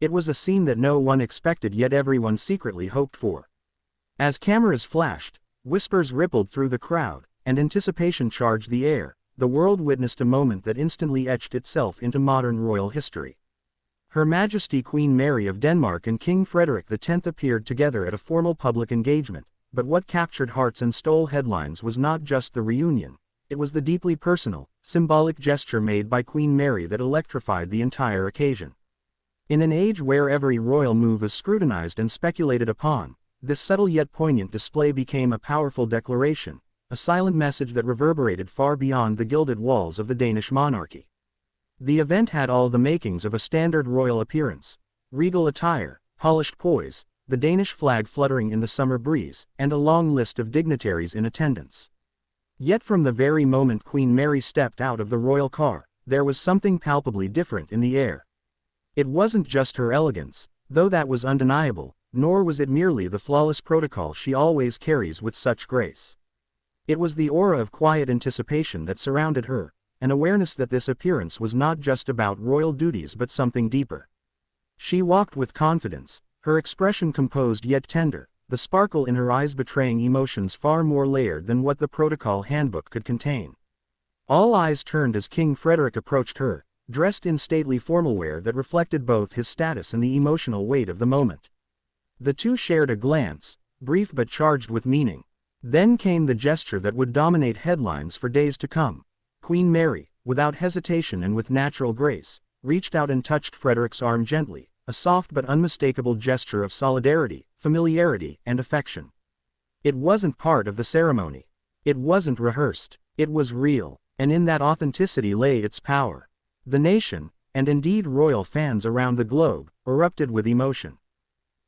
It was a scene that no one expected yet everyone secretly hoped for. As cameras flashed, whispers rippled through the crowd, and anticipation charged the air, the world witnessed a moment that instantly etched itself into modern royal history. Her Majesty Queen Mary of Denmark and King Frederik X appeared together at a formal public engagement, but what captured hearts and stole headlines was not just the reunion, it was the deeply personal, symbolic gesture made by Queen Mary that electrified the entire occasion. In an age where every royal move is scrutinized and speculated upon, this subtle yet poignant display became a powerful declaration, a silent message that reverberated far beyond the gilded walls of the Danish monarchy. The event had all the makings of a standard royal appearance: regal attire, polished poise, the Danish flag fluttering in the summer breeze, and a long list of dignitaries in attendance. Yet from the very moment Queen Mary stepped out of the royal car, there was something palpably different in the air. It wasn't just her elegance, though that was undeniable, nor was it merely the flawless protocol she always carries with such grace. It was the aura of quiet anticipation that surrounded her, an awareness that this appearance was not just about royal duties but something deeper. She walked with confidence, her expression composed yet tender, the sparkle in her eyes betraying emotions far more layered than what the protocol handbook could contain. All eyes turned as King Frederik approached her, dressed in stately formal wear that reflected both his status and the emotional weight of the moment. The two shared a glance, brief but charged with meaning. Then came the gesture that would dominate headlines for days to come. Queen Mary, without hesitation and with natural grace, reached out and touched Frederik's arm gently, a soft but unmistakable gesture of solidarity, familiarity, and affection. It wasn't part of the ceremony. It wasn't rehearsed. It was real, and in that authenticity lay its power. The nation, and indeed royal fans around the globe, erupted with emotion.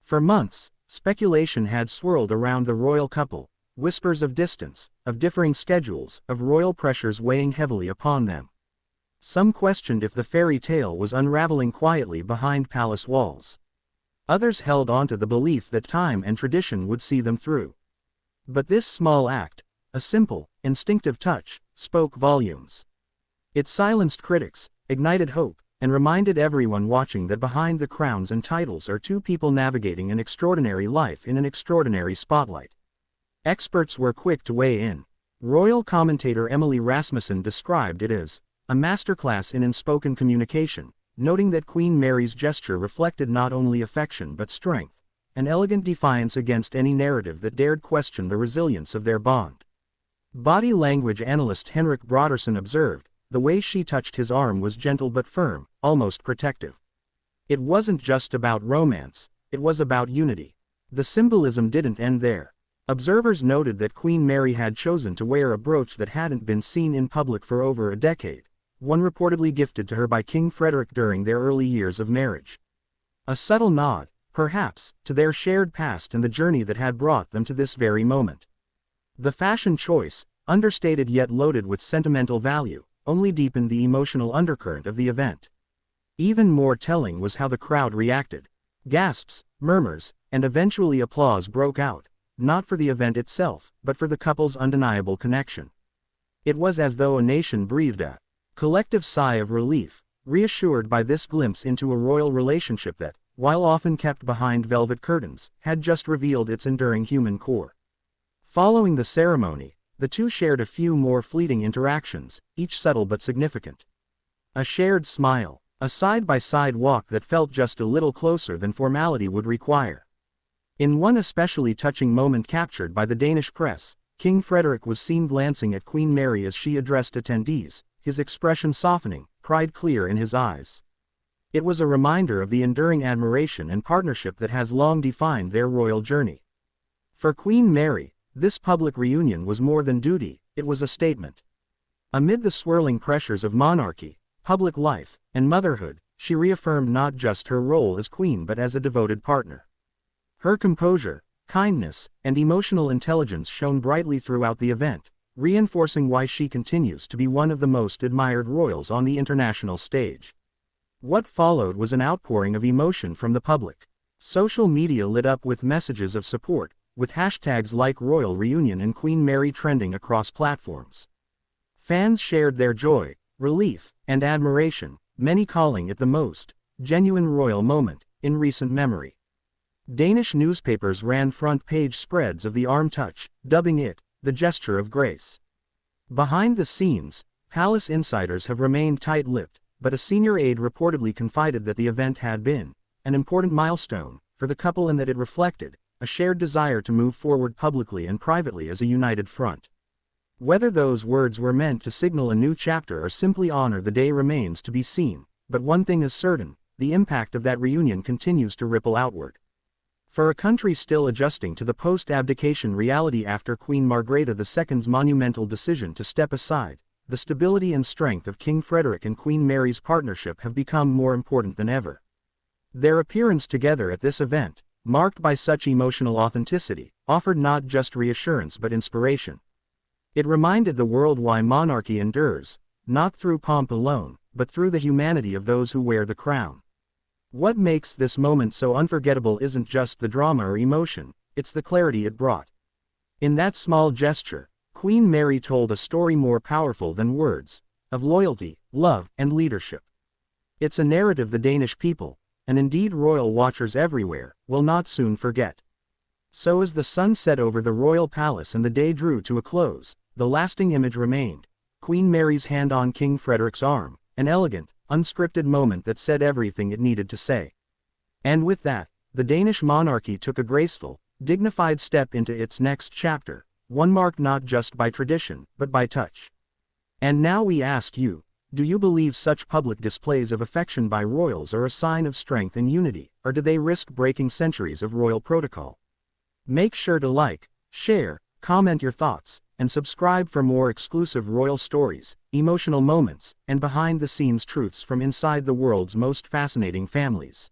For months, speculation had swirled around the royal couple, whispers of distance, of differing schedules, of royal pressures weighing heavily upon them. Some questioned if the fairy tale was unraveling quietly behind palace walls. Others held on to the belief that time and tradition would see them through. But this small act, a simple, instinctive touch, spoke volumes. It silenced critics, ignited hope, and reminded everyone watching that behind the crowns and titles are two people navigating an extraordinary life in an extraordinary spotlight. Experts were quick to weigh in. Royal commentator Emily Rasmussen described it as a masterclass in unspoken communication, noting that Queen Mary's gesture reflected not only affection but strength, an elegant defiance against any narrative that dared question the resilience of their bond. Body language analyst Henrik Brodersen observed, the way she touched his arm was gentle but firm, almost protective. It wasn't just about romance, it was about unity. The symbolism didn't end there. Observers noted that Queen Mary had chosen to wear a brooch that hadn't been seen in public for over a decade, one reportedly gifted to her by King Frederik during their early years of marriage. A subtle nod, perhaps, to their shared past and the journey that had brought them to this very moment. The fashion choice, understated yet loaded with sentimental value, only deepened the emotional undercurrent of the event. Even more telling was how the crowd reacted. Gasps, murmurs, and eventually applause broke out, not for the event itself, but for the couple's undeniable connection. It was as though a nation breathed a collective sigh of relief, reassured by this glimpse into a royal relationship that, while often kept behind velvet curtains, had just revealed its enduring human core. Following the ceremony, the two shared a few more fleeting interactions, each subtle but significant. A shared smile, a side-by-side walk that felt just a little closer than formality would require. In one especially touching moment captured by the Danish press, King Frederik was seen glancing at Queen Mary as she addressed attendees, his expression softening, pride clear in his eyes. It was a reminder of the enduring admiration and partnership that has long defined their royal journey. For Queen Mary, this public reunion was more than duty, it was a statement. Amid the swirling pressures of monarchy, public life, and motherhood, she reaffirmed not just her role as queen but as a devoted partner. Her composure, kindness, and emotional intelligence shone brightly throughout the event, reinforcing why she continues to be one of the most admired royals on the international stage. What followed was an outpouring of emotion from the public. Social media lit up with messages of support, with hashtags like Royal Reunion and Queen Mary trending across platforms. Fans shared their joy, relief, and admiration, many calling it the most genuine royal moment, in recent memory. Danish newspapers ran front-page spreads of the arm touch, dubbing it, the gesture of grace. Behind the scenes, palace insiders have remained tight-lipped, but a senior aide reportedly confided that the event had been an important milestone for the couple and that it reflected a shared desire to move forward publicly and privately as a united front. Whether those words were meant to signal a new chapter or simply honor the day remains to be seen, but one thing is certain: the impact of that reunion continues to ripple outward. For a country still adjusting to the post-abdication reality after Queen Margrethe II's monumental decision to step aside, the stability and strength of King Frederik and Queen Mary's partnership have become more important than ever. Their appearance together at this event, marked by such emotional authenticity, offered not just reassurance but inspiration. It reminded the world why monarchy endures, not through pomp alone, but through the humanity of those who wear the crown. What makes this moment so unforgettable isn't just the drama or emotion, it's the clarity it brought. In that small gesture, Queen Mary told a story more powerful than words, of loyalty, love, and leadership. It's a narrative the Danish people, and indeed royal watchers everywhere, will not soon forget. So as the sun set over the royal palace and the day drew to a close, the lasting image remained: Queen Mary's hand on King Frederik's arm, an elegant, unscripted moment that said everything it needed to say. And with that, the Danish monarchy took a graceful, dignified step into its next chapter, one marked not just by tradition, but by touch. And now we ask you, do you believe such public displays of affection by royals are a sign of strength and unity, or do they risk breaking centuries of royal protocol? Make sure to like, share, comment your thoughts, and subscribe for more exclusive royal stories, emotional moments, and behind-the-scenes truths from inside the world's most fascinating families.